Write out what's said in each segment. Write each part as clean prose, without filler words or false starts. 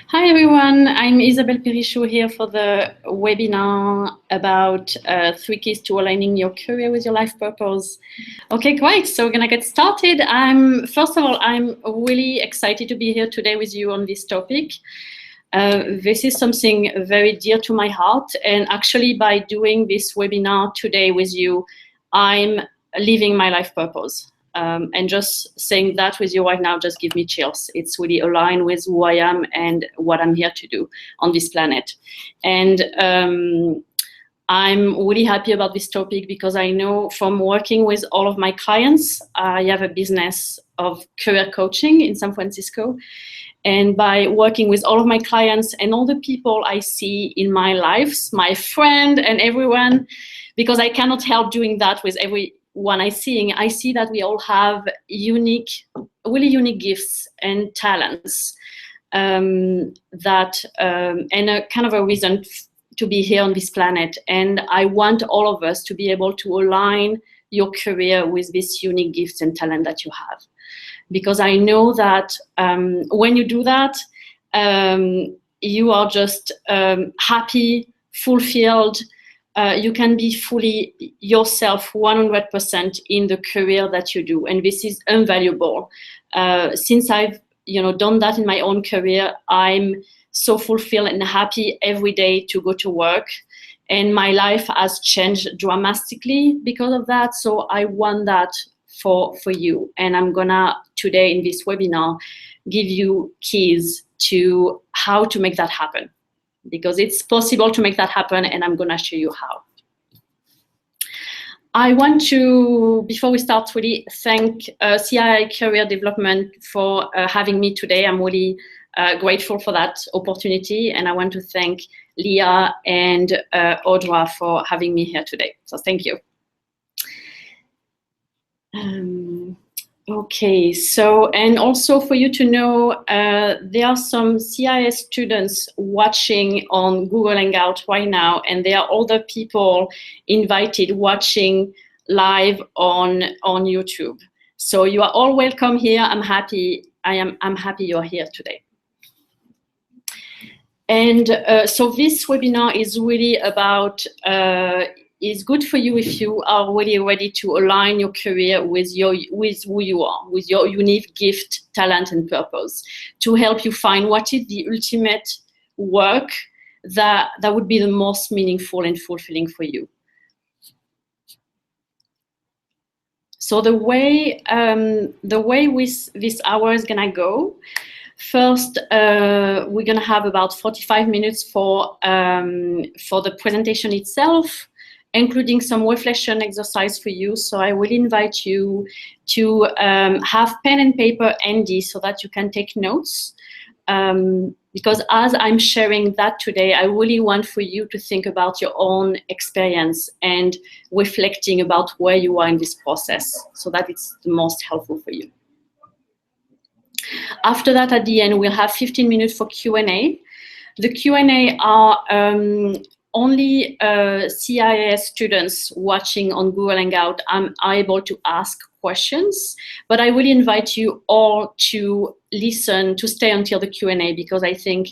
Hi everyone, I'm Isabelle Peyrichoux here for the webinar about 3 keys to aligning your career with your life purpose. Okay, great. So we're gonna get started. First of all, I'm really excited to be here today with you on this topic. This is something very dear to my heart, and actually by doing this webinar today with you, I'm living my life purpose. And just saying that with you right now just gives me chills. It's really aligned with who I am and what I'm here to do on this planet. And I'm really happy about this topic because I know from working with all of my clients, I have a business of career coaching in San Francisco. And by working with all of my clients and all the people I see in my lives, my friend and everyone, because I cannot help doing that with everyone I see that we all have really unique gifts and talents and a kind of a reason to be here on this planet. And I want all of us to be able to align your career with this unique gifts and talent that you have. Because I know that when you do that, you are just happy, fulfilled. You can be fully yourself 100% in the career that you do. And this is invaluable. Since I've done that in my own career, I'm so fulfilled and happy every day to go to work. And my life has changed dramatically because of that. So I want that for you. And I'm gonna today in this webinar give you keys to how to make that happen. Because it's possible to make that happen, and I'm gonna show you how. I want to, before we start, really thank CII Career Development for having me today. I'm really grateful for that opportunity, and I want to thank Leah and Audra for having me here today. So thank you. Okay, so, and also for you to know, there are some CIS students watching on Google Hangout right now, and there are other people invited watching live on YouTube. So you are all welcome here. I'm happy you're here today. And so this webinar is really about is good for you if you are really ready to align your career with who you are, with your unique gift, talent, and purpose, to help you find what is the ultimate work that would be the most meaningful and fulfilling for you. So the way this hour is gonna go. First, we're gonna have about 45 minutes for the presentation itself, including some reflection exercise for you. So I will invite you to have pen and paper handy so that you can take notes. Because as I'm sharing that today, I really want for you to think about your own experience and reflecting about where you are in this process so that it's the most helpful for you. After that, at the end, we'll have 15 minutes for Q&A. The Q&A are only CIS students watching on Google Hangout are able to ask questions, but I really invite you all to listen, to stay until the Q&A, because I think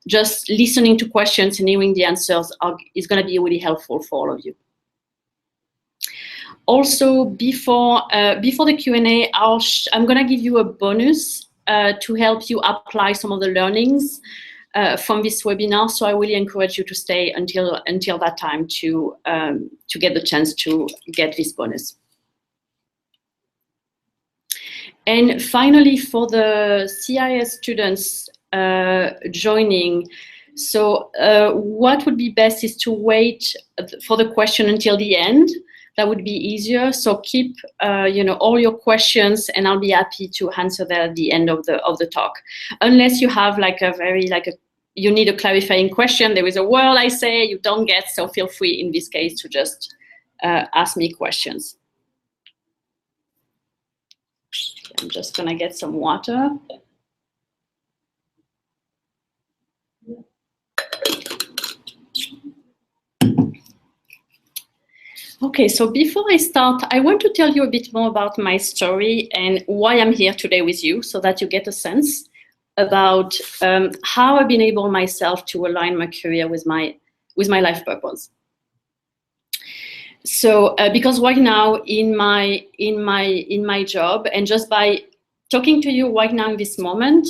just listening to questions and hearing the answers is going to be really helpful for all of you. Also, before the Q&A, I'm going to give you a bonus to help you apply some of the learnings from this webinar. So I really encourage you to stay until that time to get the chance to get this bonus. And finally, for the CIS students joining, so what would be best is to wait for the question until the end. That would be easier. So keep all your questions, and I'll be happy to answer that at the end of the talk. Unless you have you need a clarifying question. There is a word I say you don't get, so feel free in this case to just ask me questions. I'm just gonna get some water. Okay, so before I start, I want to tell you a bit more about my story and why I'm here today with you, so that you get a sense about how I've been able myself to align my career with my life purpose. So because right now in my job, and just by talking to you right now in this moment,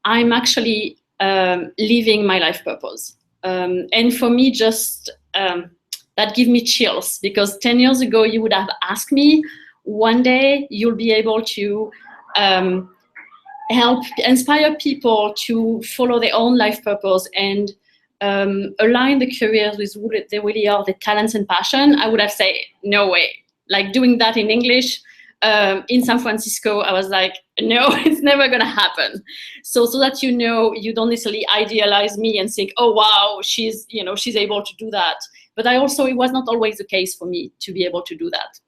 I'm actually living my life purpose. And for me, just that gives me chills, because 10 years ago, you would have asked me, one day you'll be able to help inspire people to follow their own life purpose and align the careers with who they really are, their talents and passion. I would have said, no way. Like doing that in English in San Francisco, I was like, no, it's never gonna happen. So that you don't necessarily idealize me and think, oh wow, she's able to do that. But it was not always the case for me to be able to do that.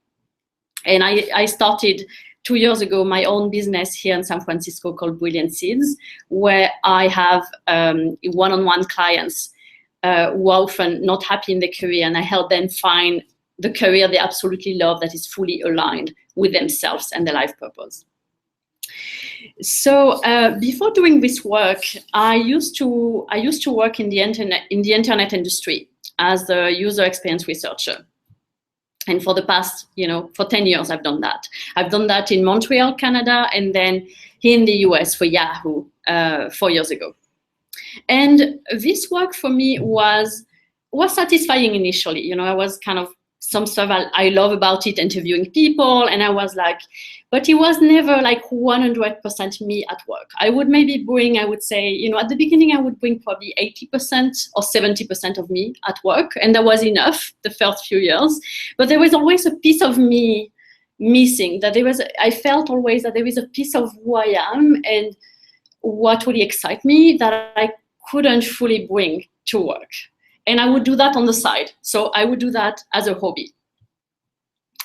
And I started 2 years ago my own business here in San Francisco called Brilliant Seeds, where I have one-on-one clients who are often not happy in their career, and I help them find the career they absolutely love that is fully aligned with themselves and their life purpose. So before doing this work, I used to work in the internet industry as a user experience researcher. And for the past, for 10 years, I've done that. I've done that in Montreal, Canada, and then here in the US for Yahoo 4 years ago. And this work for me was satisfying initially. I was kind of some stuff I love about it, interviewing people, and I was like, but it was never like 100% me at work. I would maybe bring, I would say, at the beginning, I would bring probably 80% or 70% of me at work, and that was enough the first few years. But there was always a piece of me missing, I felt always that there is a piece of who I am and what really excites me that I couldn't fully bring to work. And I would do that on the side. So I would do that as a hobby.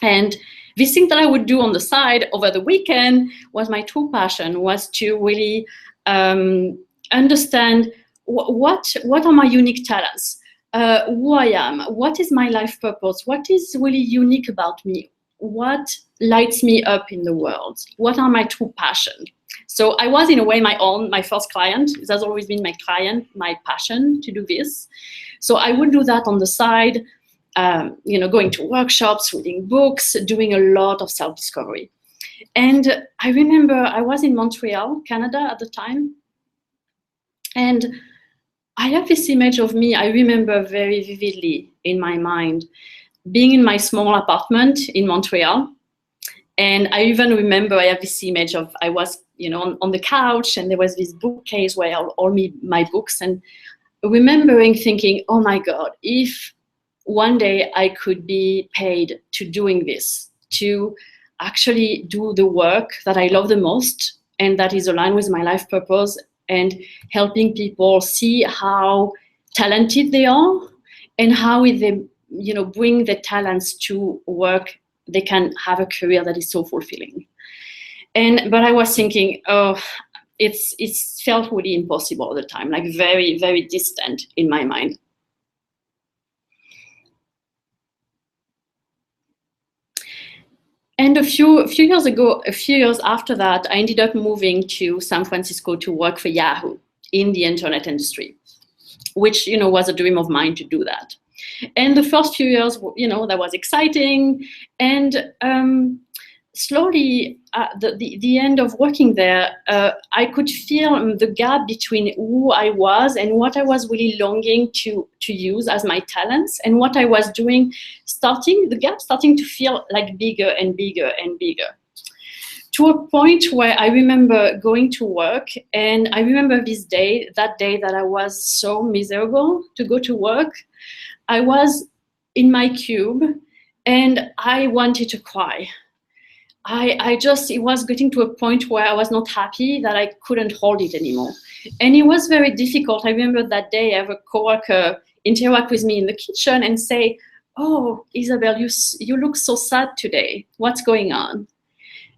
And this thing that I would do on the side over the weekend was my true passion, was to really understand what are my unique talents, who I am, what is my life purpose, what is really unique about me, what lights me up in the world, what are my true passion. So I was, in a way, my first client. It has always been my passion to do this. So I would do that on the side, going to workshops, reading books, doing a lot of self-discovery. And I remember I was in Montreal, Canada at the time. And I have this image of me, I remember very vividly in my mind, being in my small apartment in Montreal. And I even remember I have this image of I was, on the couch, and there was this bookcase where all my books, and remembering thinking, oh my God, if one day I could be paid to doing this, to actually do the work that I love the most and that is aligned with my life purpose, and helping people see how talented they are and how if they, bring their talents to work, they can have a career that is so fulfilling. But I was thinking, oh, it felt really impossible all the time, like very, very distant in my mind. And a few years after that, I ended up moving to San Francisco to work for Yahoo in the internet industry, which, was a dream of mine to do that. And the first few years, that was exciting. And slowly, the end of working there, I could feel the gap between who I was and what I was really longing to use as my talents, and what I was doing, the gap starting to feel like bigger and bigger and bigger. To a point where I remember going to work, and I remember that day that I was so miserable to go to work. I was in my cube and I wanted to cry. It was getting to a point where I was not happy, that I couldn't hold it anymore. And it was very difficult. I remember that day I have a coworker interact with me in the kitchen and say, oh, Isabelle, you look so sad today. What's going on?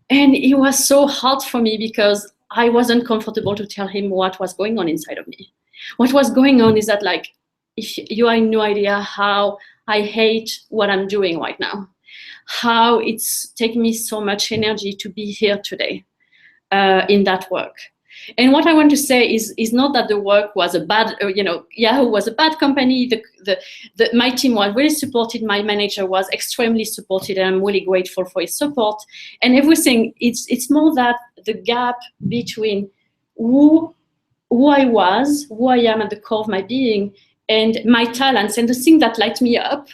And it was so hard for me because I wasn't comfortable to tell him what was going on inside of me. What was going on is that, like, if you have no idea how I hate what I'm doing right now, how it's taken me so much energy to be here today in that work. And what I want to say is not that the work was a bad, Yahoo was a bad company. My team was really supported. My manager was extremely supportive, and I'm really grateful for his support and everything. It's more that the gap between who I was, who I am at the core of my being, and my talents and the thing that light me up,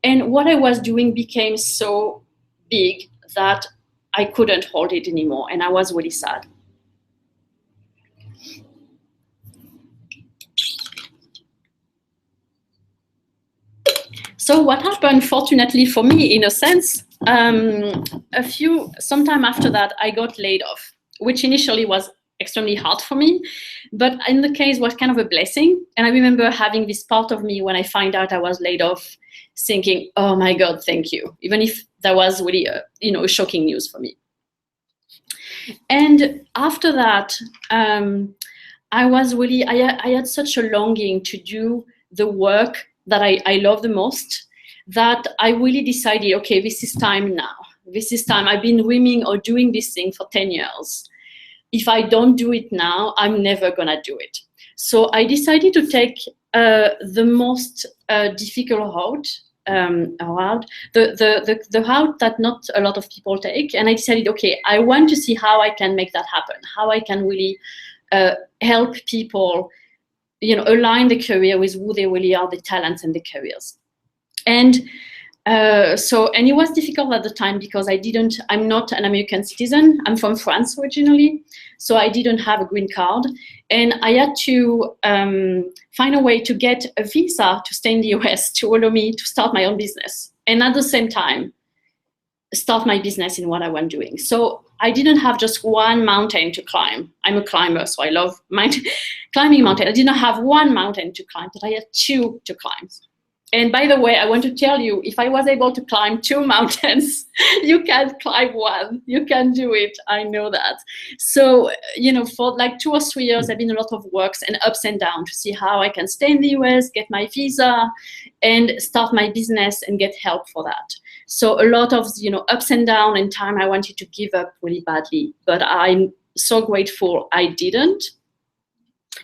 and what I was doing became so big that I couldn't hold it anymore, and I was really sad. So what happened, fortunately for me, in a sense, sometime after that, I got laid off, which initially was extremely hard for me, but in the case was kind of a blessing. And I remember having this part of me when I find out I was laid off, thinking, "Oh my God, thank you," even if that was really a shocking news for me. And after that, I had such a longing to do the work that I love the most, that I really decided, okay, this is time now. This is time. I've been dreaming or doing this thing for 10 years. If I don't do it now, I'm never gonna do it. So I decided to take the most difficult route, the route that not a lot of people take. And I decided, okay, I want to see how I can make that happen, how I can really help people align the career with who they really are, the talents and the careers. And it was difficult at the time because I'm not an American citizen. I'm from France originally, so I didn't have a green card. And I had to find a way to get a visa to stay in the US to allow me to start my own business. And at the same time, start my business in what I was doing. So I didn't have just one mountain to climb. I'm a climber, so I love climbing mountains. I didn't have one mountain to climb, but I had two to climb. And by the way, I want to tell you, if I was able to climb 2 mountains, you can't climb one. You can do it. I know that. So, for like 2 or 3 years, I've been a lot of works and ups and downs to see how I can stay in the US, get my visa, and start my business and get help for that. So a lot of, ups and downs and time I wanted to give up really badly. But I'm so grateful I didn't,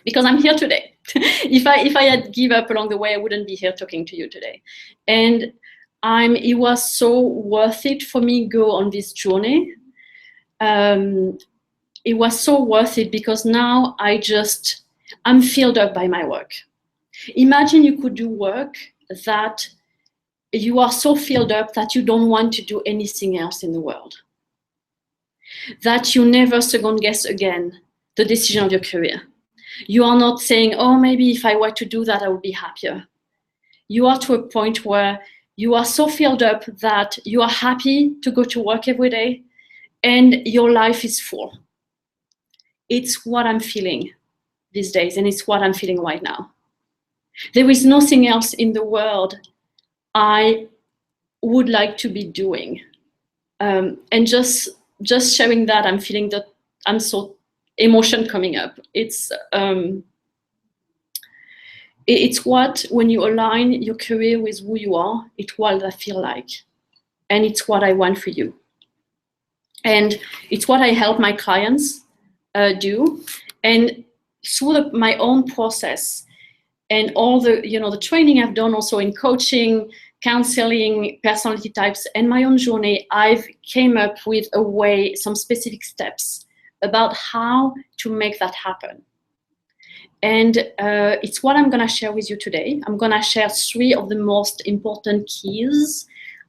because I'm here today. If I had give up along the way, I wouldn't be here talking to you today. And it was so worth it for me go on this journey. It was so worth it because now I'm filled up by my work. Imagine you could do work that you are so filled up that you don't want to do anything else in the world. That you never second guess again the decision of your career. You are not saying, oh, maybe if I were to do that, I would be happier. You are to a point where you are so filled up that you are happy to go to work every day and your life is full. It's what I'm feeling these days, and it's what I'm feeling right now. There is nothing else in the world I would like to be doing. And just sharing that, I'm feeling that I'm so emotion coming up. It's what, when you align your career with who you are, it's what I feel like. And it's what I want for you. And it's what I help my clients do. And through my own process and all the, the training I've done also in coaching, counseling, personality types, and my own journey, I've came up with some specific steps about how to make that happen. And it's what I'm gonna share with you today. I'm gonna share 3 of the most important keys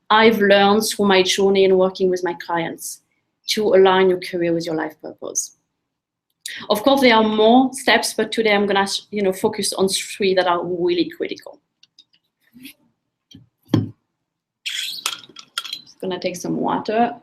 I've learned through my journey and working with my clients to align your career with your life purpose. Of course, there are more steps, but today I'm gonna focus on 3 that are really critical. Just gonna take some water.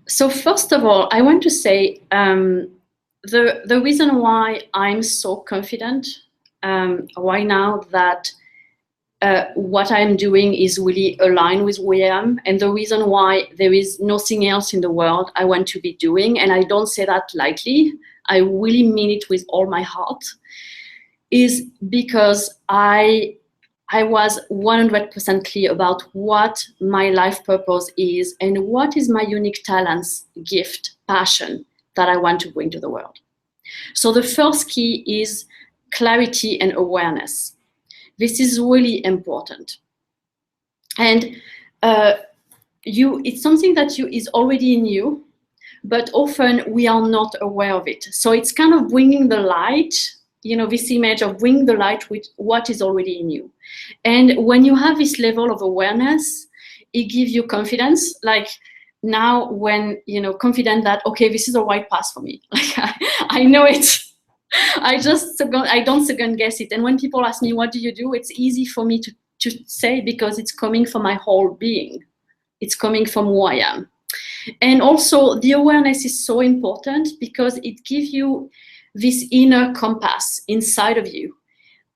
So first of all, I want to say the reason why I'm so confident right now that what I'm doing is really aligned with who I am, and the reason why there is nothing else in the world I want to be doing, and I don't say that lightly, I really mean it with all my heart, is because I was 100% clear about what my life purpose is and what is my unique talents, gift, passion that I want to bring to the world. So the first key is clarity and awareness. This is really important. And it's something that is already in you, but often we are not aware of it. So it's kind of bringing the light, this image of bringing the light with what is already in you. And when you have this level of awareness, it gives you confidence. Like now when, confident that, okay, this is the right path for me. Like I know it. I don't second guess it. And when people ask me, what do you do? It's easy for me to say, because it's coming from my whole being. It's coming from who I am. And also the awareness is so important because it gives you this inner compass inside of you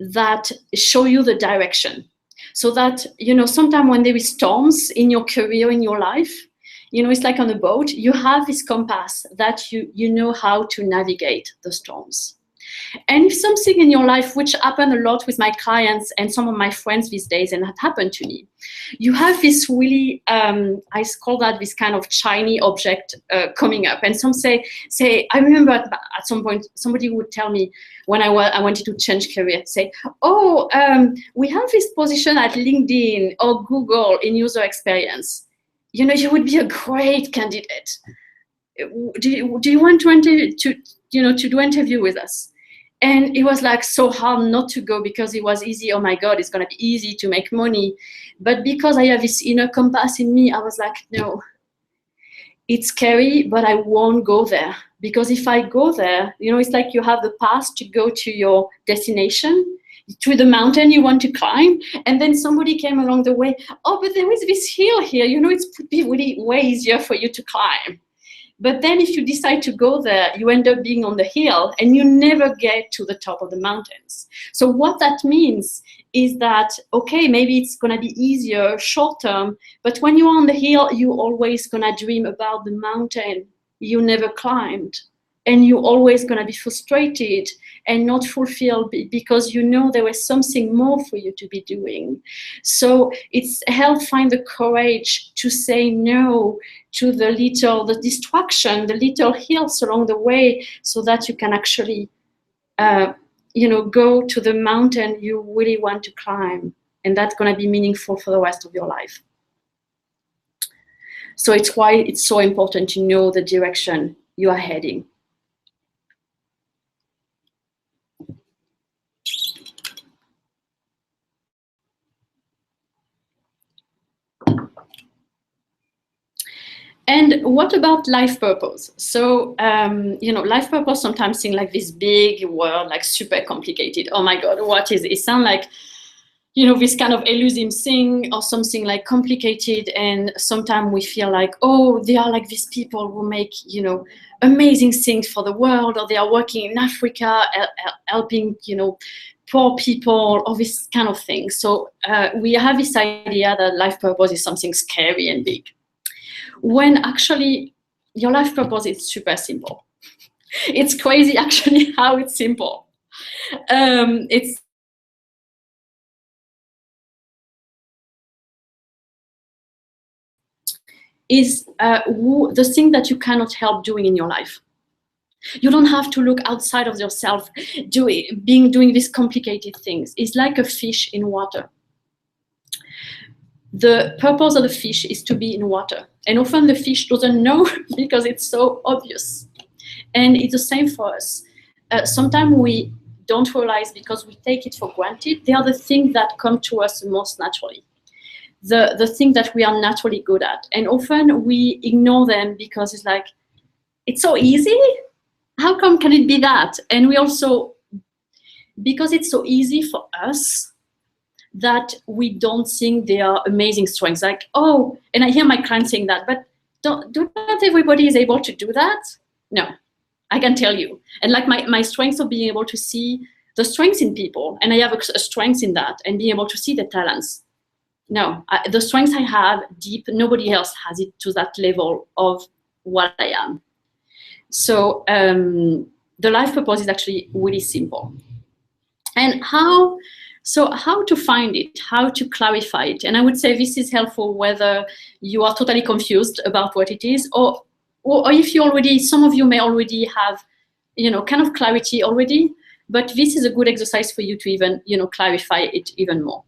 that show you the direction. So that, sometimes when there is storms in your career, in your life, it's like on a boat, you have this compass that you know how to navigate the storms. And if something in your life, which happened a lot with my clients and some of my friends these days, and that happened to me, you have this really, I call that this kind of shiny object coming up. And some say, I remember at some point, somebody would tell me when I wanted to change career, say, we have this position at LinkedIn or Google in user experience. You would be a great candidate. Do you want to do interview with us? And it was like so hard not to go because it was easy. Oh my God, it's going to be easy to make money. But because I have this inner compass in me, I was like, no, it's scary, but I won't go there. Because if I go there, it's like you have the path to go to your destination, to the mountain you want to climb. And then somebody came along the way. Oh, but there is this hill here. It would be really way easier for you to climb. But then if you decide to go there, you end up being on the hill and you never get to the top of the mountains. So what that means is that, okay, maybe it's going to be easier short term, but when you're on the hill, you're always going to dream about the mountain you never climbed. And you're always going to be frustrated and not fulfilled because there was something more for you to be doing. So it's help find the courage to say no to the distraction, the little hills along the way, so that you can actually, go to the mountain you really want to climb. And that's going to be meaningful for the rest of your life. So it's why it's so important to know the direction you are heading. And what about life purpose? So, life purpose sometimes seems like this big word, like super complicated. Oh my God, what is it? It sounds like, this kind of elusive thing or something like complicated. And sometimes we feel like, oh, they are like these people who make, amazing things for the world, or they are working in Africa, helping, poor people, or this kind of thing. So we have this idea that life purpose is something scary and big. When actually your life purpose is super simple. It's crazy actually how it's simple. It's the thing that you cannot help doing in your life. You don't have to look outside of yourself doing these complicated things. It's like a fish in water. The purpose of the fish is to be in water. And often the fish doesn't know because it's so obvious. And it's the same for us. Sometimes we don't realize because we take it for granted. They are the things that come to us most naturally. The thing that we are naturally good at. And often we ignore them because it's like, it's so easy. How come can it be that? And we also, because it's so easy for us, that we don't think they are amazing strengths. Like, oh, and I hear my clients saying that, but not everybody is able to do that. No, I can tell you. And like my strengths of being able to see the strengths in people, and I have a strength in that, and being able to see the talents. No, the strengths I have deep, nobody else has it to that level of what I am. So the life purpose is actually really simple. And how to find it, how to clarify it. And I would say this is helpful whether you are totally confused about what it is, or if you already, some of you may already have, kind of clarity already, but this is a good exercise for you to even, clarify it even more.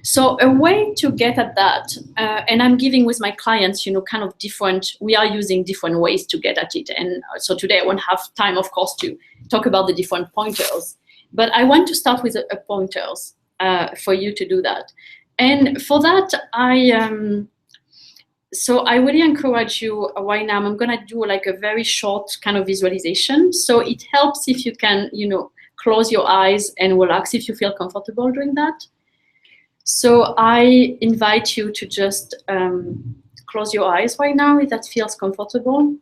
So a way to get at that, and I'm giving with my clients, kind of different, we are using different ways to get at it. And so today I won't have time, of course, to talk about the different pointers, but I want to start with a pointers for you to do that. And for that, so I really encourage you right now, I'm gonna do like a very short kind of visualization. So it helps if you can, close your eyes and relax if you feel comfortable doing that. So I invite you to just close your eyes right now if that feels comfortable.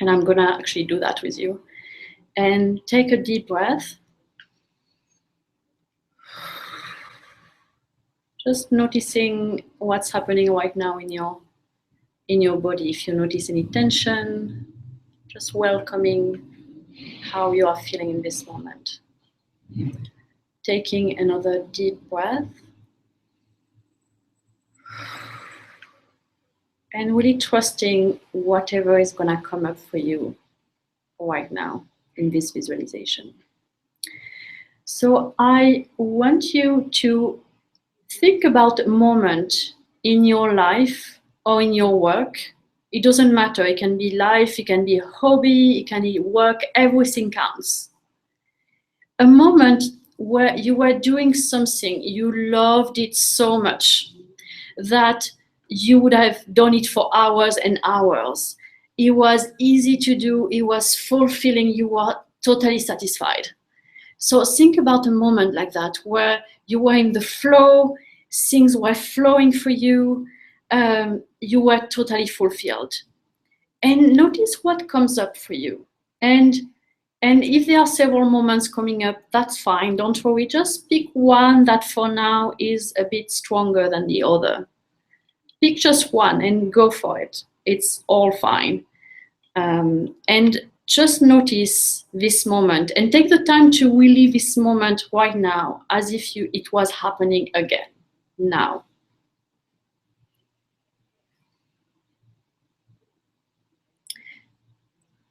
And I'm gonna actually do that with you. And take a deep breath. Just noticing what's happening right now in your body. If you notice any tension, just welcoming how you are feeling in this moment. Taking another deep breath. And really trusting whatever is gonna come up for you right now in this visualization. So I want you to think about a moment in your life or in your work. It doesn't matter. It can be life, it can be a hobby, it can be work, everything counts. A moment where you were doing something, you loved it so much that you would have done it for hours and hours. It was easy to do, it was fulfilling, you were totally satisfied. So think about a moment like that where you were in the flow, things were flowing for you, you were totally fulfilled. And notice what comes up for you. And if there are several moments coming up, that's fine, don't worry, just pick one that for now is a bit stronger than the other. Pick just one and go for it. It's all fine. And just notice this moment and take the time to relive this moment right now as if it was happening again, now.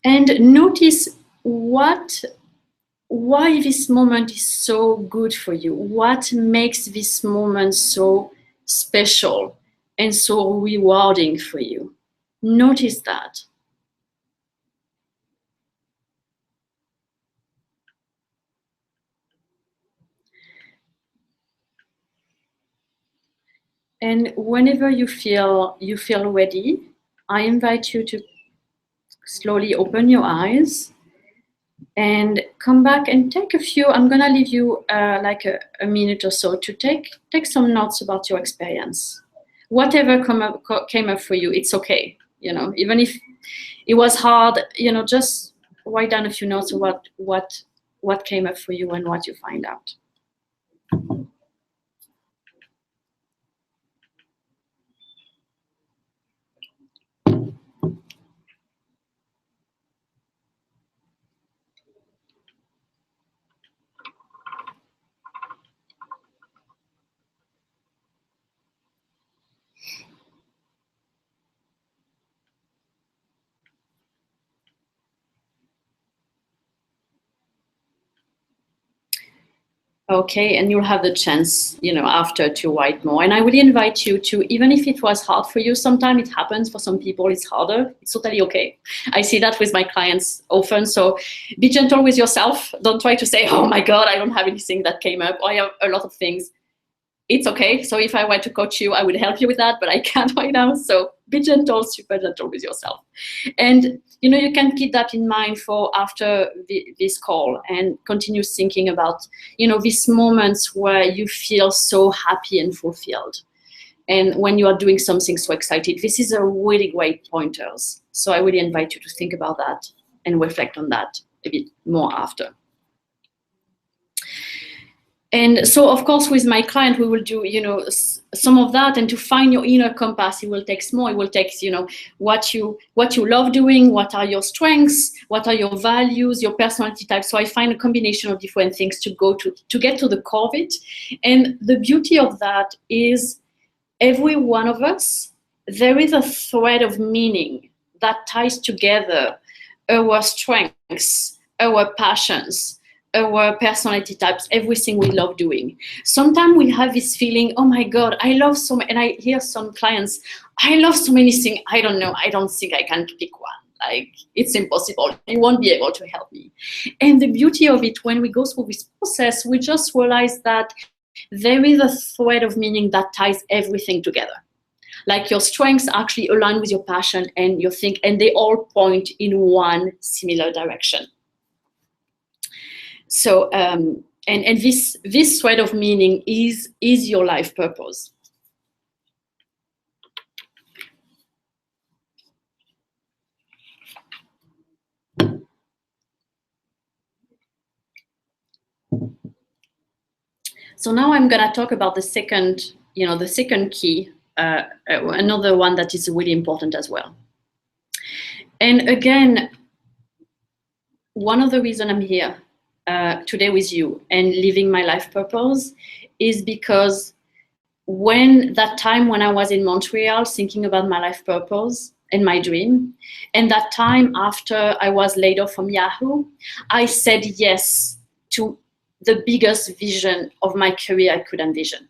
And notice why this moment is so good for you. What makes this moment so special and so rewarding for you? Notice that. And whenever you feel ready, I invite you to slowly open your eyes and come back and take a few. I'm gonna leave you like a minute or so to take some notes about your experience. Whatever came up for you, it's okay. Even if it was hard, just write down a few notes of what came up for you and what you find out. Okay, and you'll have the chance, after to write more. And I really invite you to, even if it was hard for you, sometimes it happens for some people, it's harder. It's totally okay. I see that with my clients often. So be gentle with yourself. Don't try to say, oh my God, I don't have anything that came up. I have a lot of things. It's okay. So if I were to coach you, I would help you with that, but I can't right now. So be gentle, super gentle with yourself. And you can keep that in mind for after this call and continue thinking about, these moments where you feel so happy and fulfilled. And when you are doing something so excited, this is a really great pointers. So I really invite you to think about that and reflect on that a bit more after. And so, of course, with my client, we will do, some of that. And to find your inner compass, it will take more. It will take, what you love doing, what are your strengths, what are your values, your personality type. So I find a combination of different things to get to the core of it. And the beauty of that is every one of us, there is a thread of meaning that ties together our strengths, our passions, our personality types, everything we love doing. Sometimes we have this feeling, oh my God, I love so many, and I hear some clients, I love so many things, I don't know, I don't think I can pick one. Like, it's impossible, you won't be able to help me. And the beauty of it, when we go through this process, we just realize that there is a thread of meaning that ties everything together. Like your strengths actually align with your passion and your think, and they all point in one similar direction. So, and this thread of meaning is your life purpose. So now I'm gonna talk about the second key, another one that is really important as well. And again, one of the reasons I'm here today with you and living my life purpose is because that time when I was in Montreal thinking about my life purpose and my dream, and that time after I was laid off from Yahoo, I said yes to the biggest vision of my career I could envision.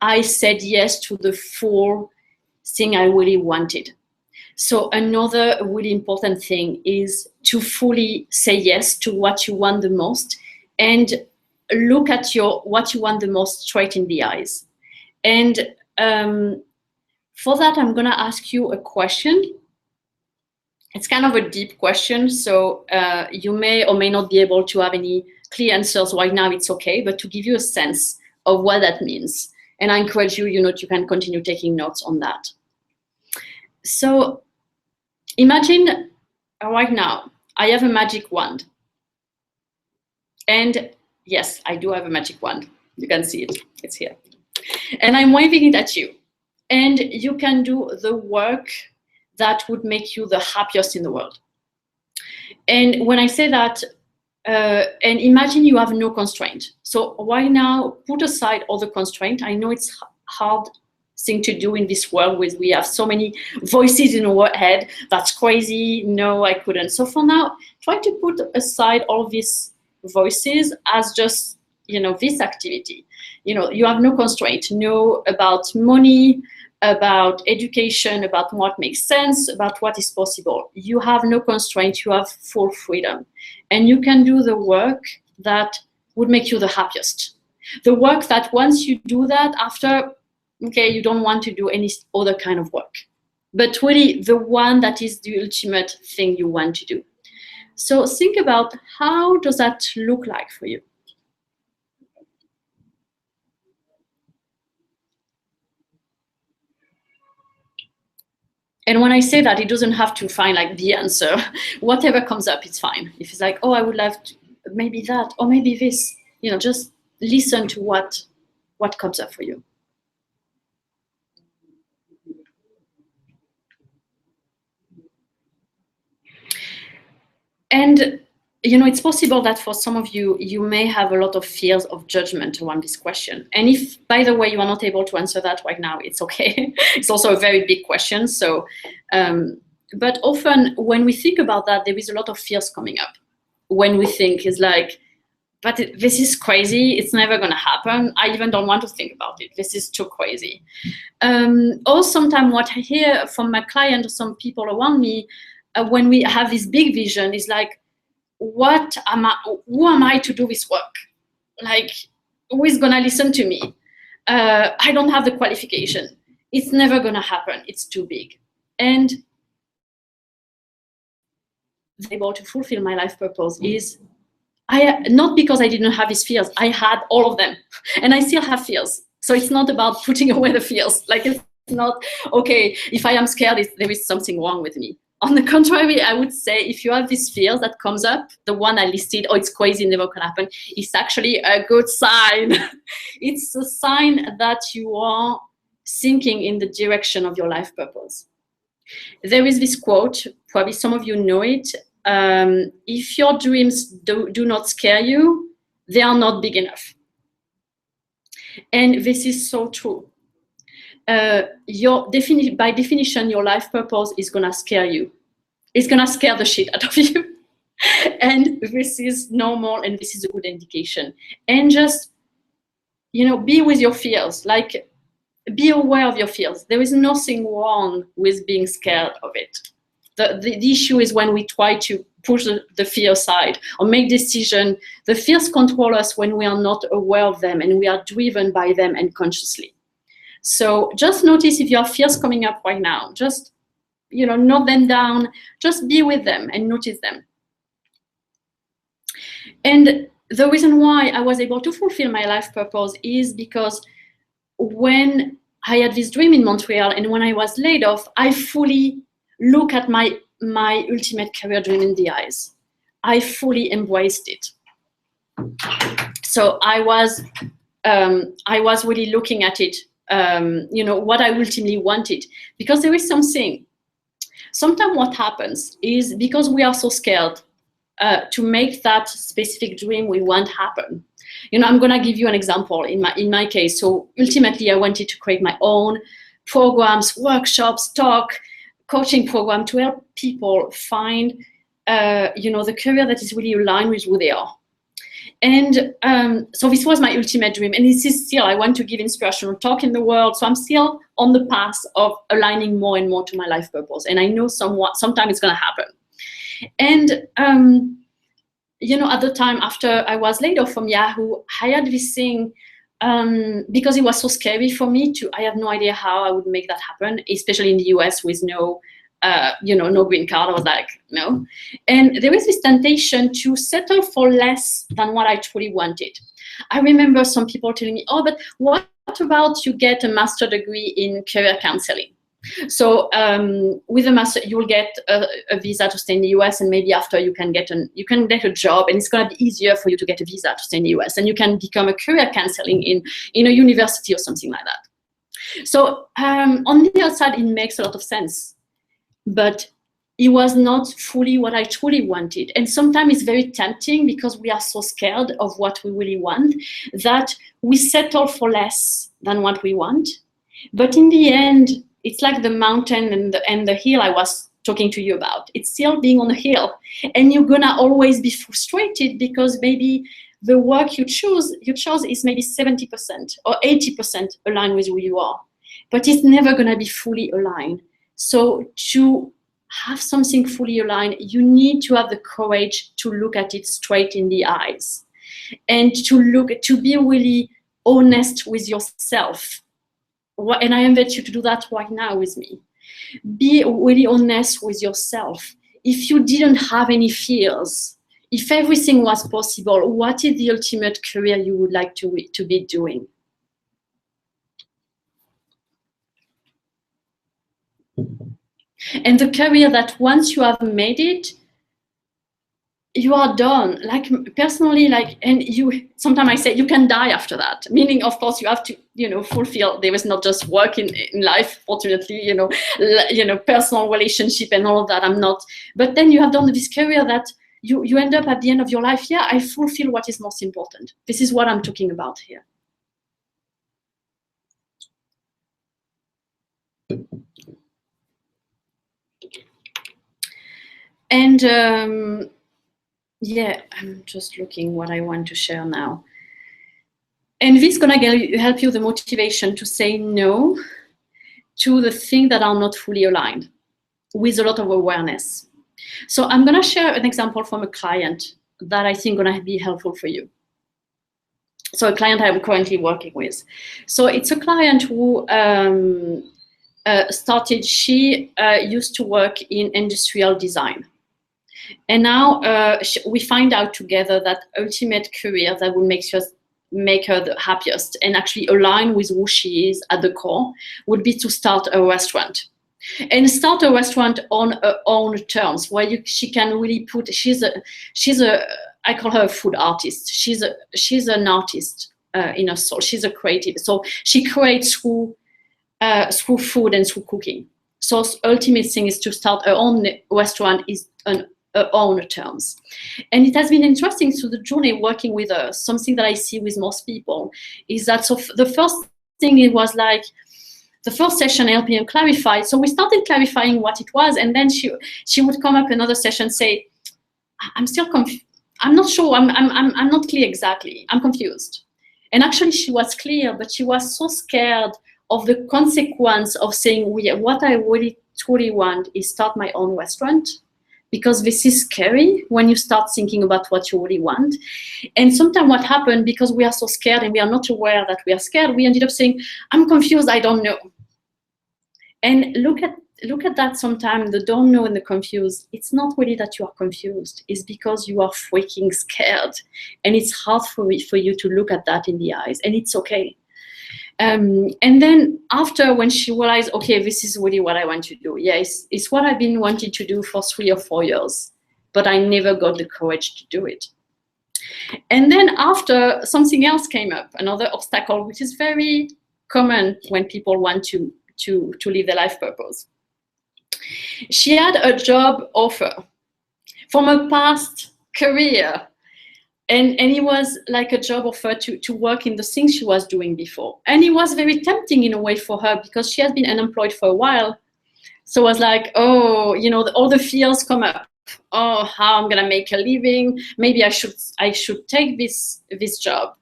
I said yes to the full thing I really wanted. So another really important thing is to fully say yes to what you want the most and look at what you want the most straight in the eyes. And for that, I'm gonna ask you a question. It's kind of a deep question, so you may or may not be able to have any clear answers right now, it's okay, but to give you a sense of what that means. And I encourage you, you can continue taking notes on that. So imagine right now, I have a magic wand. And yes, I do have a magic wand. You can see it, it's here. And I'm waving it at you. And you can do the work that would make you the happiest in the world. And when I say that, and imagine you have no constraint. So right now, put aside all the constraint. I know it's hard thing to do in this world with we have so many voices in our head. That's crazy. No, I couldn't. So for now, try to put aside all these voices as just, this activity. You have no constraint. Know about money, about education, about what makes sense, about what is possible. You have no constraint, you have full freedom. And you can do the work that would make you the happiest. The work that once you do that, after, okay, you don't want to do any other kind of work. But really the one that is the ultimate thing you want to do. So think about how does that look like for you? And when I say that, it doesn't have to find like the answer. Whatever comes up, it's fine. If it's like, oh, I would love to, maybe that, or maybe this, just listen to what comes up for you. And, it's possible that for some of you, you may have a lot of fears of judgment around this question. And if, by the way, you are not able to answer that right now, it's okay. It's also a very big question. So, but often when we think about that, there is a lot of fears coming up. When we think is like, but this is crazy. It's never going to happen. I even don't want to think about it. This is too crazy. Or sometimes what I hear from my client or some people around me, when we have this big vision is like, who am I to do this work? Like, who is gonna listen to me? I don't have the qualification. It's never gonna happen. It's too big. And able to fulfill my life purpose is, not because I didn't have these fears, I had all of them. And I still have fears. So it's not about putting away the fears. Like, it's not, okay, if I am scared, there is something wrong with me. On the contrary, I would say if you have this fear that comes up, the one I listed, oh, it's crazy, never can happen, it's actually a good sign. It's a sign that you are thinking in the direction of your life purpose. There is this quote, probably some of you know it, if your dreams do not scare you, they are not big enough. And this is so true. By definition, your life purpose is gonna scare you. It's gonna scare the shit out of you. And this is normal, and this is a good indication. And just, be with your fears. Like, be aware of your fears. There is nothing wrong with being scared of it. The issue is when we try to push the fear aside or make decisions. The fears control us when we are not aware of them and we are driven by them unconsciously. So just notice if you have fears coming up right now. Just, note them down. Just be with them and notice them. And the reason why I was able to fulfill my life purpose is because when I had this dream in Montreal and when I was laid off, I fully look at my ultimate career dream in the eyes. I fully embraced it. So I was really looking at it, what I ultimately wanted, because there is something. Sometimes what happens is because we are so scared to make that specific dream we want happen. I'm gonna give you an example in my case. So ultimately, I wanted to create my own programs, workshops, talk, coaching program to help people find, the career that is really aligned with who they are. And so this was my ultimate dream, and this is still, I want to give inspirational talk in the world. So I'm still on the path of aligning more and more to my life purpose. And I know sometime it's gonna happen. And at the time after I was laid off from Yahoo, I had this thing, because it was so scary for me I have no idea how I would make that happen, especially in the US with no green card. I was like, no. And there was this temptation to settle for less than what I truly wanted. I remember some people telling me, oh, but what about you get a master's degree in career counseling? So with a master, you will get a visa to stay in the US, and maybe after you can get a job, and it's going to be easier for you to get a visa to stay in the US, and you can become a career counseling in a university or something like that. So on the outside, it makes a lot of sense, but it was not fully what I truly wanted. And sometimes it's very tempting because we are so scared of what we really want that we settle for less than what we want. But in the end, it's like the mountain and the hill I was talking to you about. It's still being on the hill, and you're gonna always be frustrated because maybe the work you chose is maybe 70% or 80% aligned with who you are, but it's never gonna be fully aligned. So to have something fully aligned, you need to have the courage to look at it straight in the eyes and to be really honest with yourself. And I invite you to do that right now with me. Be really honest with yourself. If you didn't have any fears, if everything was possible, what is the ultimate career you would like to be doing? And the career that once you have made it, you are done. Like personally, and you, sometimes I say you can die after that. Meaning, of course, you have to, fulfill. There is not just work in life, fortunately, personal relationship and all of that. I'm not. But then you have done this career that you end up at the end of your life. Yeah, I fulfill what is most important. This is what I'm talking about here. And yeah, I'm just looking what I want to share now. And this is gonna help you the motivation to say no to the things that are not fully aligned with a lot of awareness. So I'm gonna share an example from a client that I think gonna be helpful for you. So a client I'm currently working with. So it's a client who she used to work in industrial design. And now we find out together that ultimate career that will make her the happiest and actually align with who she is at the core would be to start a restaurant. and start a restaurant on her own terms, where she can really put. She's a I call her a food artist. She's an artist in her soul. She's a creative. So she creates through food and through cooking. So ultimate thing is to start her own restaurant is on her own terms. And it has been interesting through the journey working with her. Something that I see with most people is that, so the first thing, it was like the first session helping her clarify. So we started clarifying what it was, and then she would come up another session, say, I'm still confused. I'm not sure. I'm not clear exactly. I'm confused. And actually, she was clear, but she was so scared of the consequence of saying, what I really truly want is start my own restaurant, because this is scary when you start thinking about what you really want. And sometimes what happened, because we are so scared and we are not aware that we are scared, we ended up saying, I'm confused, I don't know. And look at that sometimes, the don't know and the confused. It's not really that you are confused. It's because you are freaking scared. And it's hard for you to look at that in the eyes. And it's okay. And then after, when she realized, okay, this is really what I want to do. Yeah, it's what I've been wanting to do for 3 or 4 years. But I never got the courage to do it. And then after, something else came up, another obstacle, which is very common when people want to live their life purpose. She had a job offer from a past career, and it was like a job offer to work in the things she was doing before. And it was very tempting in a way for her, because she has been unemployed for a while. So it was like, oh, all the fears come up. Oh, how I'm gonna make a living? Maybe I should take this job.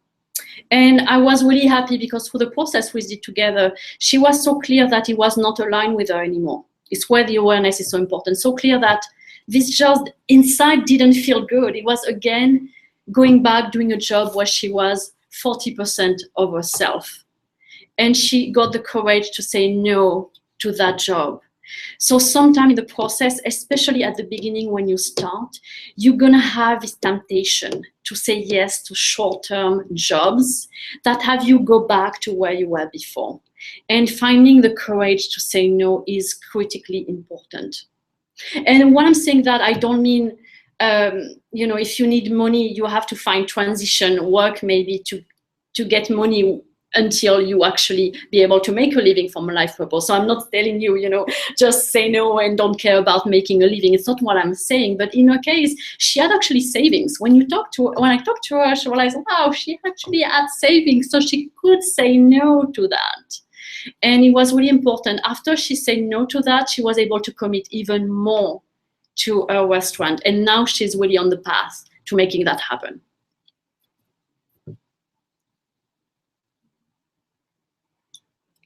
And I was really happy, because through the process we did together, she was so clear that it was not aligned with her anymore. It's where the awareness is so important. So clear that this just inside didn't feel good. It was, again, going back, doing a job where she was 40% of herself. And she got the courage to say no to that job. So sometime in the process, especially at the beginning when you start, you're gonna have this temptation to say yes to short-term jobs that have you go back to where you were before. And finding the courage to say no is critically important. And when I'm saying that, I don't mean, if you need money, you have to find transition work maybe to get money until you actually be able to make a living from a life purpose. So I'm not telling you, just say no and don't care about making a living. It's not what I'm saying. But in her case, she had actually savings. When I talked to her, she realized, wow, she actually had savings, so she could say no to that. And it was really important. After she said no to that, she was able to commit even more to her restaurant. And now she's really on the path to making that happen.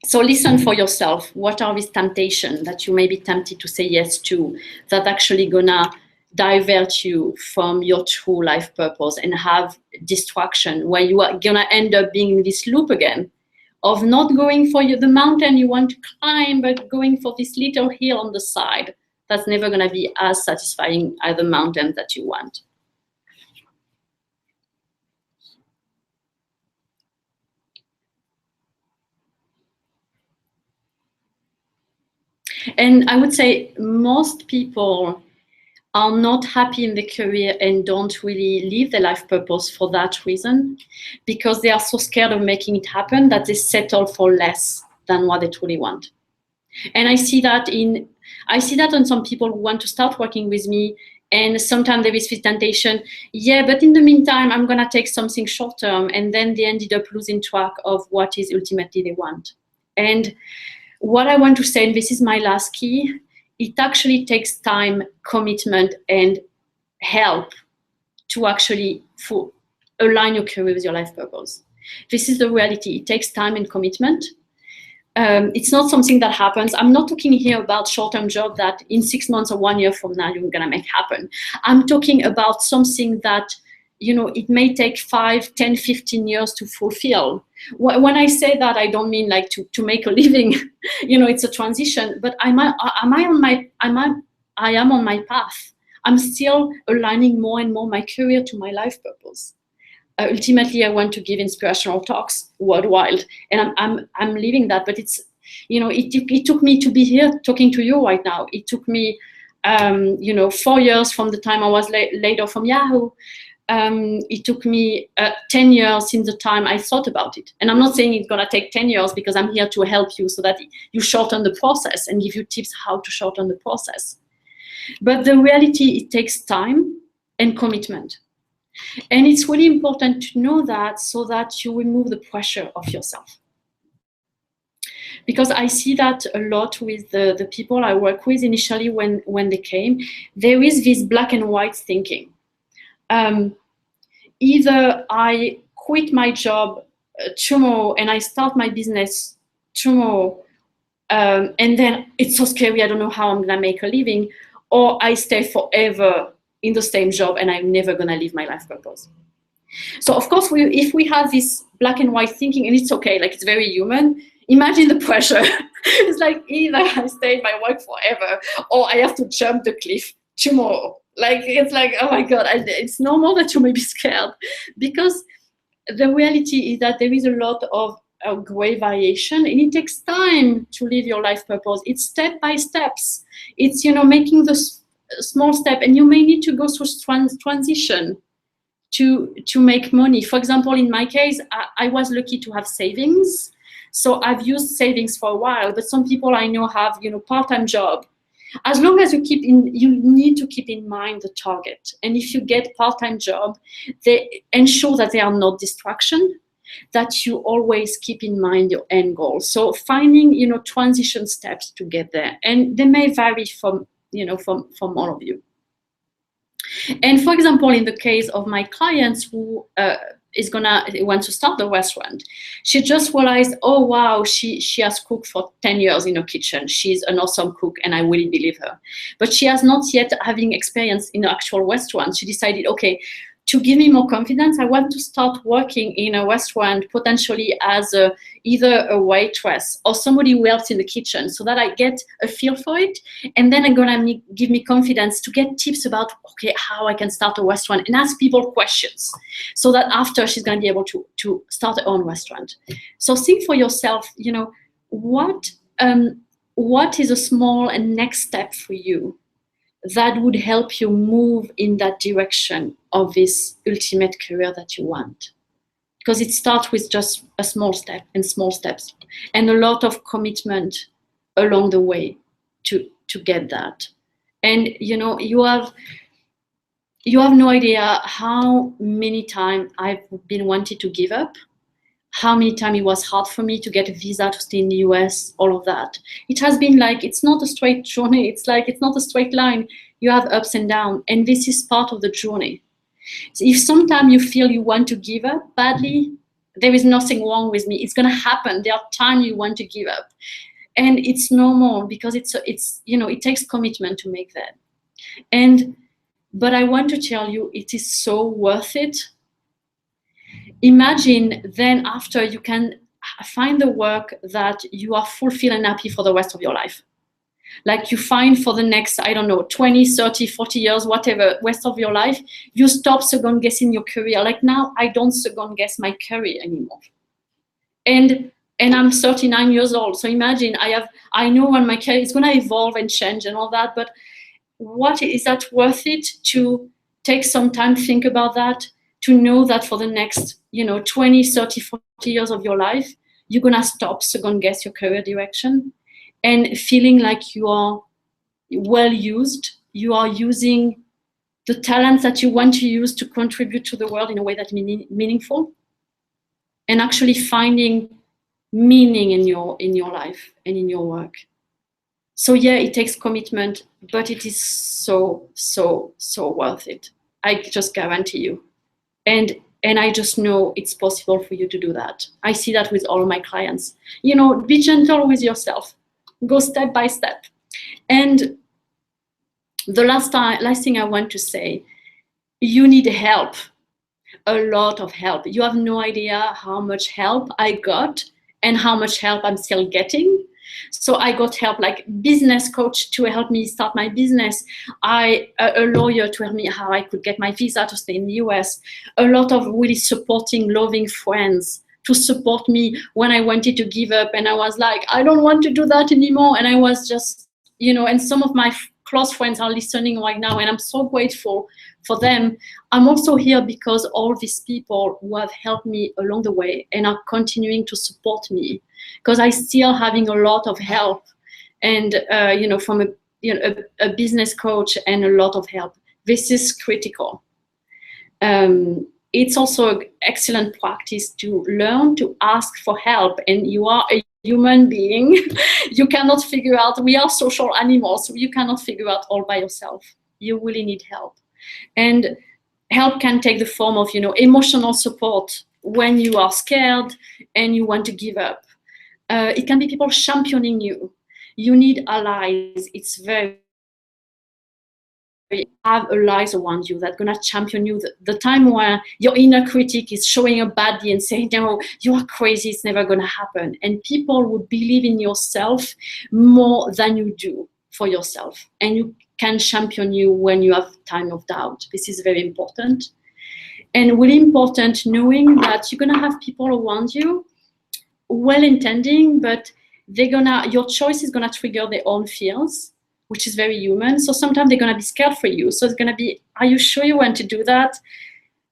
So listen for yourself. What are these temptations that you may be tempted to say yes to, that actually gonna divert you from your true life purpose and have distraction, where you are gonna end up being in this loop again of not going for the mountain you want to climb, but going for this little hill on the side that's never gonna be as satisfying as the mountain that you want. And I would say most people are not happy in their career and don't really live their life purpose for that reason, because they are so scared of making it happen that they settle for less than what they truly want. And I see that on some people who want to start working with me, and sometimes there is this temptation, yeah, but in the meantime, I'm gonna take something short term, and then they ended up losing track of what is ultimately they want. And what I want to say, and this is my last key, it actually takes time, commitment, and help to actually align your career with your life purpose. This is the reality. It takes time and commitment. It's not something that happens. I'm not talking here about short-term job that in 6 months or 1 year from now you're gonna make happen. I'm talking about something that, it may take 5, 10, 15 years to fulfill. When I say that, I don't mean like to make a living, it's a transition, but I am on my path. I'm still aligning more and more my career to my life purpose. Ultimately, I want to give inspirational talks worldwide, and I'm living that, but It took me to be here talking to you right now. It took me 4 years from the time I was laid off from Yahoo. It took me 10 years since the time I thought about it. And I'm not saying it's gonna take 10 years, because I'm here to help you so that you shorten the process and give you tips how to shorten the process. But the reality, it takes time and commitment. And it's really important to know that, so that you remove the pressure of yourself. Because I see that a lot with the people I work with initially when they came. There is this black and white thinking. Either I quit my job tomorrow and I start my business tomorrow, and then it's so scary, I don't know how I'm gonna make a living, or I stay forever in the same job and I'm never gonna live my life purpose. So of course, if we have this black and white thinking, and it's okay, like, it's very human, imagine the pressure. It's like, either I stay in my work forever, or I have to jump the cliff tomorrow. Like, it's like, oh my God, it's normal that you may be scared, because the reality is that there is a lot of great variation, and it takes time to live your life purpose. It's step by steps. It's, making the small step, and you may need to go through transition to make money. For example, in my case, I was lucky to have savings. So I've used savings for a while, but some people I know have, part-time job. As long as you need to keep in mind the target. And if you get part-time job, they ensure that they are not distraction, that you always keep in mind your end goal. So finding, transition steps to get there. And they may vary from all of you. And for example, in the case of my clients who wants to start the restaurant, she just realized, oh wow, she has cooked for 10 years in her kitchen. She's an awesome cook, and I really believe her. But she has not yet having experience in an actual restaurant. She decided, okay, to give me more confidence, I want to start working in a restaurant, potentially as either a waitress or somebody who helps in the kitchen, so that I get a feel for it. And then it's gonna give me confidence to get tips about, okay, how I can start a restaurant, and ask people questions, so that after she's gonna be able to start her own restaurant. So think for yourself, what is a small and next step for you that would help you move in that direction of this ultimate career that you want. Because it starts with just a small step and small steps, and a lot of commitment along the way to get that. And you have no idea how many times I've been wanting to give up, how many times it was hard for me to get a visa to stay in the US, all of that. It has been like, it's not a straight journey. It's like, it's not a straight line. You have ups and downs, and this is part of the journey. So if sometimes you feel you want to give up badly, there is nothing wrong with me. It's gonna happen. There are times you want to give up, and it's normal, because it takes commitment to make that. But I want to tell you, it is so worth it. Imagine then after you can find the work that you are fulfilled and happy for the rest of your life. Like you find for the next, 20, 30, 40 years, whatever, rest of your life, you stop second guessing your career. Like now, I don't second guess my career anymore. And I'm 39 years old. So imagine I know when my career is gonna evolve and change and all that, but what is that worth it to take some time to think about that? To know that for the next, 20, 30, 40 years of your life, you're gonna stop second guess your career direction, and feeling like you are well used, you are using the talents that you want to use to contribute to the world in a way that's meaningful, and actually finding meaning in your life and in your work. So yeah, it takes commitment, but it is so, so, so worth it. I just guarantee you. And I just know it's possible for you to do that. I see that with all of my clients. Be gentle with yourself. Go step by step. And the last thing I want to say, you need help, a lot of help. You have no idea how much help I got and how much help I'm still getting. So I got help, like business coach to help me start my business. A lawyer to help me how I could get my visa to stay in the US. A lot of really supporting, loving friends to support me when I wanted to give up, and I was like, I don't want to do that anymore. And I was just, and some of my close friends are listening right now, and I'm so grateful for them. I'm also here because all these people who have helped me along the way and are continuing to support me, because I still having a lot of help, and from a business coach and a lot of help. This is critical. It's also an excellent practice to learn to ask for help, and you are a human being. You cannot figure out, we are social animals, so you cannot figure out all by yourself. You really need help. And help can take the form of, emotional support when you are scared and you want to give up. It can be people championing you. You need allies. It's very have allies around you that gonna champion you. The time where your inner critic is showing up badly and saying, no, you are crazy, it's never gonna happen. And people would believe in yourself more than you do for yourself. And you can champion you when you have time of doubt. This is very important. And really important knowing that you're gonna have people around you, well-intending, but your choice is gonna trigger their own fears, which is very human. So sometimes they're gonna be scared for you. So it's gonna be, are you sure you want to do that?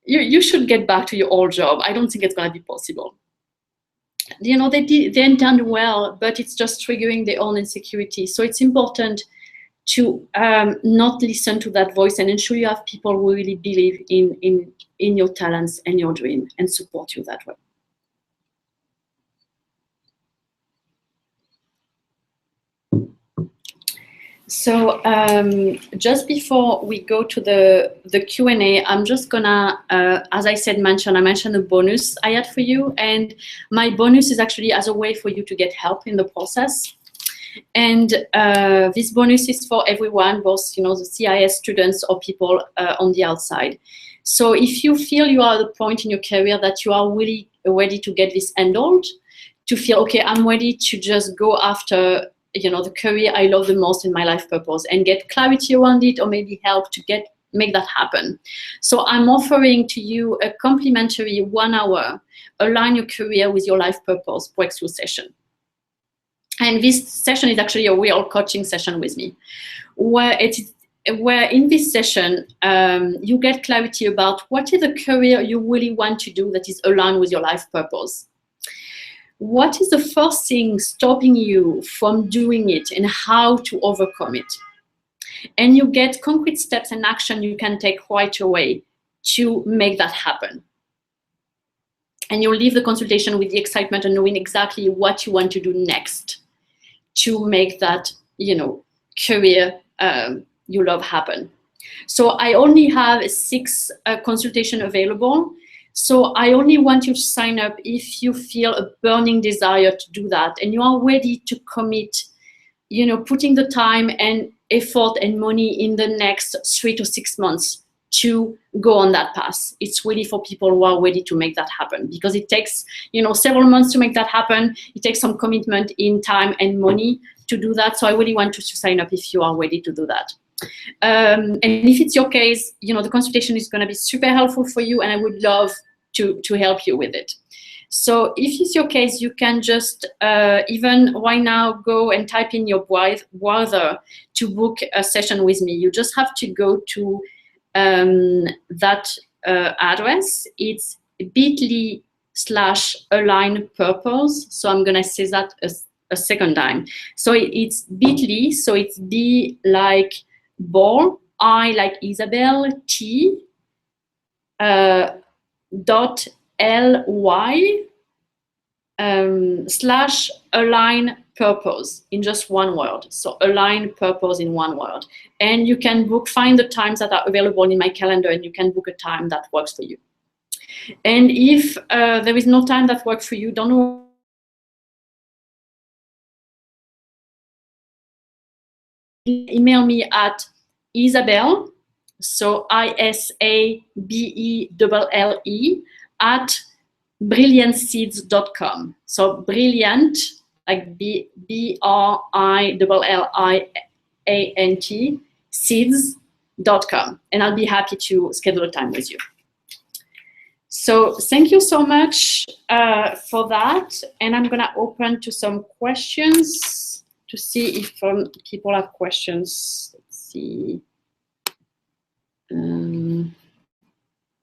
You should get back to your old job. I don't think it's gonna be possible. They intend well, but it's just triggering their own insecurity. So it's important to not listen to that voice and ensure you have people who really believe in your talents and your dream and support you that way. So just before we go to the Q&A, I'm just gonna, as I said, I mentioned a bonus I had for you. And my bonus is actually as a way for you to get help in the process. And this bonus is for everyone, both the CIS students or people on the outside. So if you feel you are at the point in your career that you are really ready to get this handled, to feel, okay, I'm ready to just go after the career I love the most in my life purpose and get clarity around it, or maybe help to make that happen. So I'm offering to you a complimentary 1 hour, align your career with your life purpose breakthrough session. And this session is actually a real coaching session with me, where in this session, you get clarity about what is the career you really want to do that is aligned with your life purpose. What is the first thing stopping you from doing it and how to overcome it? And you get concrete steps and action you can take right away to make that happen. And you'll leave the consultation with the excitement and knowing exactly what you want to do next to make that, career you love happen. So I only have 6 consultations available. So I only want you to sign up if you feel a burning desire to do that and you are ready to commit, putting the time and effort and money in the next 3 to 6 months to go on that path. It's really for people who are ready to make that happen, because it takes, several months to make that happen. It takes some commitment in time and money to do that. So I really want you to sign up if you are ready to do that. And if it's your case, the consultation is going to be super helpful for you, and I would love to help you with it. So if it's your case, you can just even right now go and type in your browser to book a session with me. You just have to go to that address. It's bit.ly/align purpose. So I'm going to say that a second time. So it's bit.ly, so it's B like ball, I like Isabelle, T .ly /align purpose in just one word. So align purpose in one word. And you can find the times that are available in my calendar, and you can book a time that works for you. And if there is no time that works for you, don't worry. Email me at Isabelle, so ISABELLE at brilliantseeds.com. So brilliant, like BRILLIANT, seeds.com. And I'll be happy to schedule a time with you. So thank you so much for that. And I'm gonna open to some questions to see if people have questions. Let's see.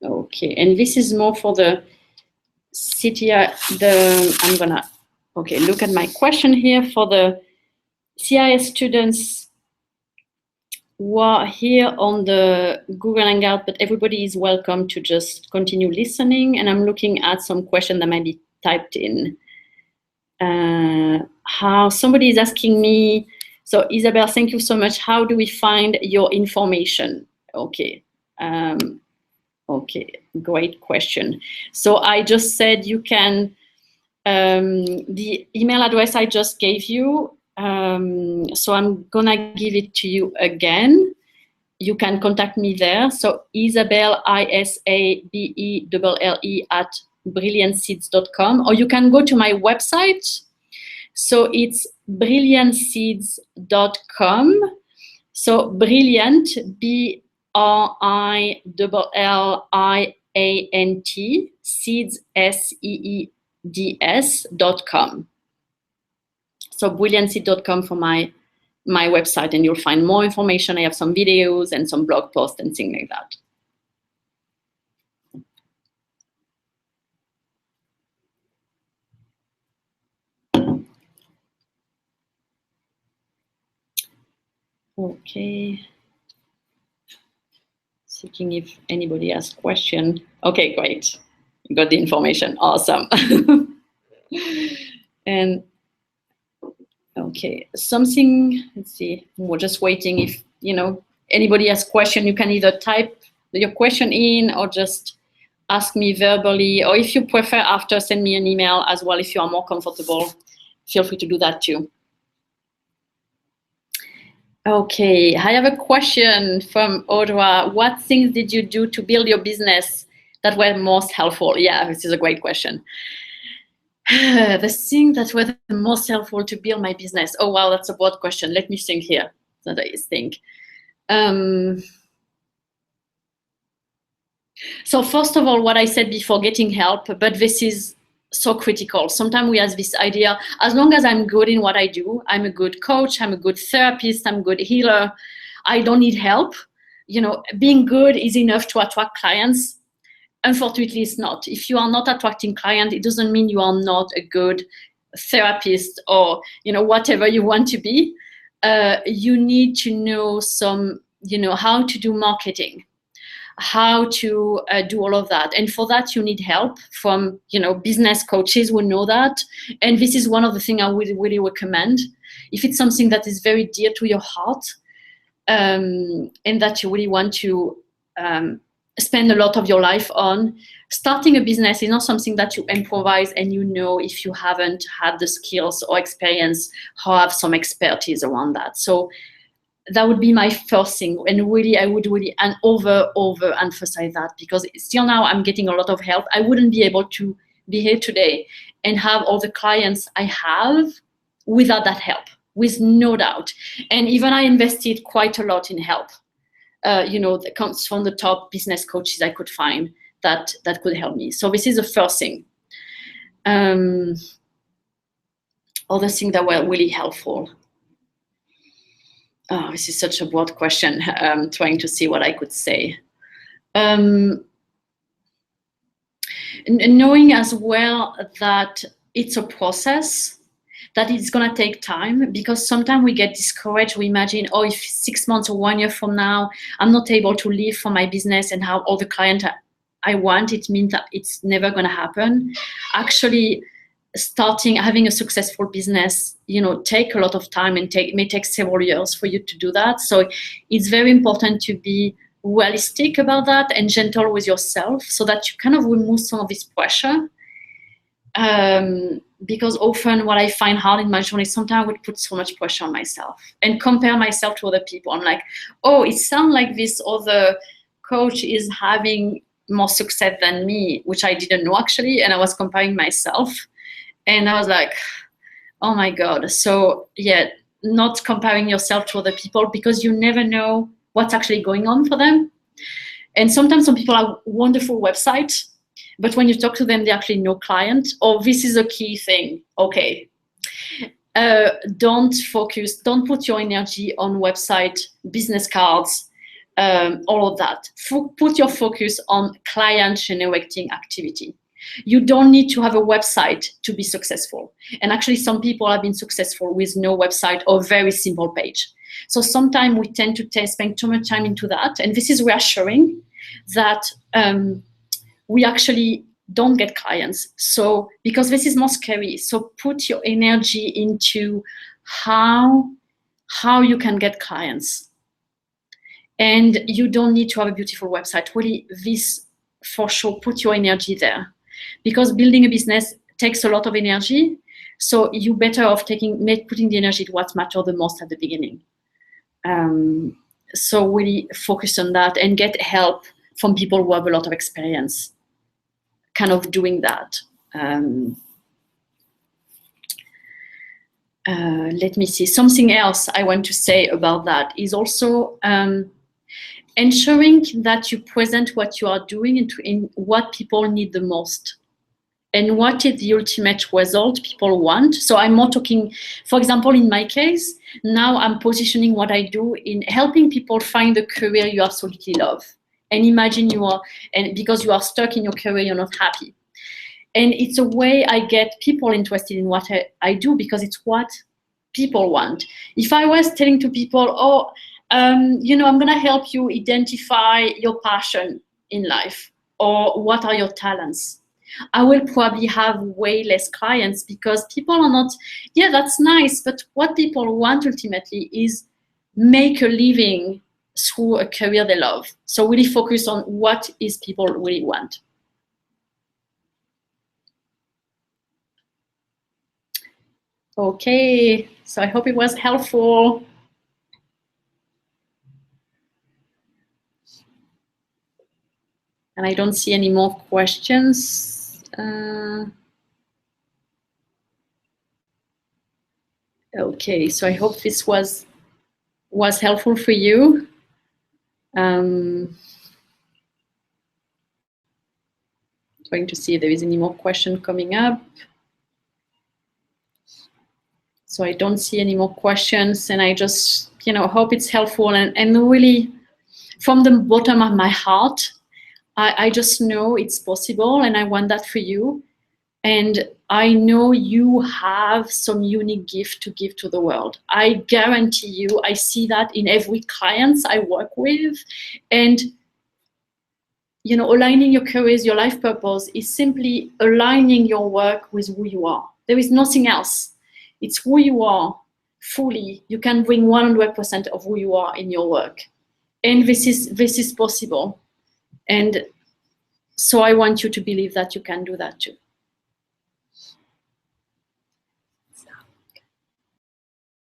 Okay, and this is more for the CTI, I'm gonna, okay, look at my question here for the CIS students who are here on the Google Hangout, but everybody is welcome to just continue listening. And I'm looking at some question that might be typed in. How somebody is asking me, so Isabelle, thank you so much. How do we find your information? Okay. Okay, great question. So I just said you can, the email address I just gave you, so I'm gonna give it to you again. You can contact me there. So Isabelle, ISABELLE at brilliantseeds.com, or you can go to my website. So it's brilliantseeds.com. So brilliant, BRILLIANT, seeds, SEEDS.com. So brilliantseed.com for my website, and you'll find more information. I have some videos and some blog posts and things like that. Okay. Seeking if anybody has question. Okay, great. You got the information. Awesome. And okay, something, let's see, we're just waiting. If anybody has question, you can either type your question in or just ask me verbally, or if you prefer after, send me an email as well. If you are more comfortable, feel free to do that too. Okay, I have a question from Audra. What things did you do to build your business that were most helpful? Yeah, this is a great question. The thing that were the most helpful to build my business. Oh, wow, that's a broad question. Let me think here. So that is think. So first of all, what I said before, getting help, but this is so critical. Sometimes we have this idea, as long as I'm good in what I do, I'm a good coach, I'm a good therapist, I'm a good healer, I don't need help. Being good is enough to attract clients. Unfortunately, it's not. If you are not attracting clients, it doesn't mean you are not a good therapist or whatever you want to be. You need to know how to do marketing, how to do all of that. And for that, you need help from, business coaches who know that. And this is one of the things I would really recommend. If it's something that is very dear to your heart, and that you really want to spend a lot of your life on, starting a business is not something that you improvise and if you haven't had the skills or experience or have some expertise around that. So that would be my first thing, and really I would really over emphasize that, because still now I'm getting a lot of help. I wouldn't be able to be here today and have all the clients I have without that help, with no doubt. And even I invested quite a lot in help, that comes from the top business coaches I could find that could help me. So this is the first thing. Other things that were really helpful. Oh, this is such a broad question. I'm trying to see what I could say. Knowing as well that it's a process, that it's going to take time, because sometimes we get discouraged. We imagine, oh, if 6 months or 1 year from now, I'm not able to live for my business and have all the clients I want, it means that it's never going to happen. Actually, having a successful business, take a lot of time, and may take several years for you to do that. So it's very important to be realistic about that and gentle with yourself, so that you kind of remove some of this pressure. Because often what I find hard in my journey, sometimes I would put so much pressure on myself and compare myself to other people. I'm like, oh, it sounds like this other coach is having more success than me, which I didn't know actually, and I was comparing myself. And I was like, oh my God. So yeah, not comparing yourself to other people, because you never know what's actually going on for them. And sometimes some people have wonderful websites, but when you talk to them, they're actually no client. Or this is a key thing. Okay. Don't put your energy on website, business cards, all of that. Put your focus on client generating activity. You don't need to have a website to be successful. And actually some people have been successful with no website or very simple page. So sometimes we tend to spend too much time into that. And this is reassuring that we actually don't get clients. So, because this is more scary. So put your energy into how you can get clients. And you don't need to have a beautiful website. Really, this for sure, put your energy there. Because building a business takes a lot of energy. So you better off putting the energy to what matters the most at the beginning. So really focus on that and get help from people who have a lot of experience kind of doing that. Let me see. Something else I want to say about that is also ensuring that you present what you are doing in what people need the most and what is the ultimate result people want. So I'm more talking, for example, in my case, now I'm positioning what I do in helping people find the career you absolutely love. And imagine because you are stuck in your career, you're not happy. And it's a way I get people interested in what I do because it's what people want. If I was telling to people, I'm gonna help you identify your passion in life or what are your talents, I will probably have way less clients because people are not, yeah, that's nice, but what people want ultimately is make a living through a career they love. So really focus on what is people really want. Okay, so I hope it was helpful. And I don't see any more questions. Okay, so I hope this was helpful for you. Trying to see if there is any more question coming up. So I don't see any more questions, and I just hope it's helpful and really from the bottom of my heart, I just know it's possible, and I want that for you. And I know you have some unique gift to give to the world. I guarantee you, I see that in every client I work with. And aligning your careers, your life purpose is simply aligning your work with who you are. There is nothing else. It's who you are fully. You can bring 100% of who you are in your work. And this is possible. And so I want you to believe that you can do that too.